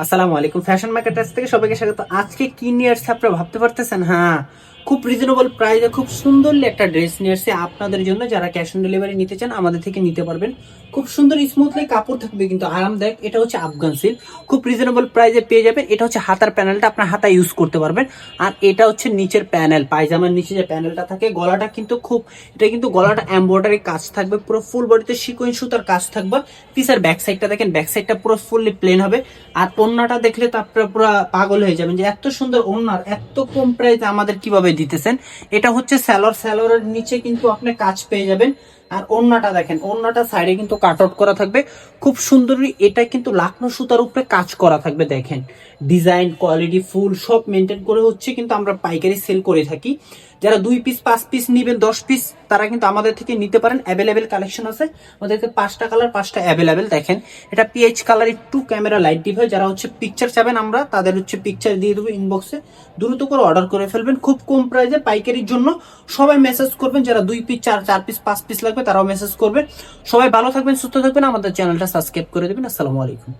আসসালামু আলাইকুম, fashion marketers থেকে সবাইকে স্বাগত। আজকে কি নিয়ে আসছে আপনারা ভাবতে পারতেছেন? হ্যাঁ, খুব রিজনেবল প্রাইসে খুব সুন্দরলি একটা ড্রেস নিয়ে আসছে আপনাদের জন্য। যারা ক্যাশ অন ডেলিভারি নিতে চান আমাদের থেকে নিতে পারবেন। খুব সুন্দর স্মুথলি কাপড় থাকবে কিন্তু আরামদায়ক। এটা হচ্ছে আফগান সিল্ক, খুব রিজনেবল প্রাইসে পেয়ে যাবেন। এটা হচ্ছে হাতার প্যানেলটা, আপনার হাতা ইউজ করতে পারবেন। আর এটা হচ্ছে নিচের প্যানেল, পায়জামার নিচে যে প্যানেলটা থাকে। গলাটা কিন্তু এটা কিন্তু গলাটা এমব্রয়ডারি কাজ থাকবে, পুরো ফুল বডিতে সিকোয়েন্স সুতার কাজ থাকবে। পিসের ব্যাক সাইডটা দেখেন, ব্যাক সাইডটা পুরো ফুললি প্লেন হবে। আর ওড়নাটা দেখলে তো আপনারা পুরো পাগল হয়ে যাবেন যে এত সুন্দর ওড়নার এত কম প্রাইসে আমাদের কিভাবে দিতেছেন। এটা হচ্ছে স্যালোয়ারের নিচে কিন্তু আপনি কাজ পেয়ে যাবেন। আর ওড়নাটা দেখেন, ওড়নাটা সাইডে কিন্তু কাট আউট করা থাকবে খুব সুন্দরই। এটা কিন্তু লাখনো সুতার উপরে কাজ করা থাকবে। দেখেন ডিজাইন, কোয়ালিটি, ফুল সব মেনটেন করে হচ্ছে কিন্তু আমরা পাইকারি সেল করে থাকি। যারা 2 পিস 5 পিস নিবেন, 10 পিস, তারা কিন্তু আমাদের থেকে নিতে পারেন। অ্যাভেলেবেল কালেকশন আছে আমাদেরকে। 5টা কালার 5টা অ্যাভেলেবেল। দেখেন এটা পিএইচ কালার, একটু ক্যামেরা লাইট ডিপ হয়। যারা হচ্ছে পিকচার চাবেন আমরা তাদের হচ্ছে পিকচার দিয়ে দেবো ইনবক্সে। দ্রুত করে অর্ডার করে ফেলবেন খুব কম প্রাইসে পাইকারির জন্য। সবাই মেসেজ করবেন, যারা 2 পিস 4 পিস 5 পিস লাগবে তারাও মেসেজ করবেন। সবাই ভালো থাকবেন, সুস্থ থাকবেন, আমাদের চ্যানেলটা সাবস্ক্রাইব করে দেবেন। আসসালামু আলাইকুম।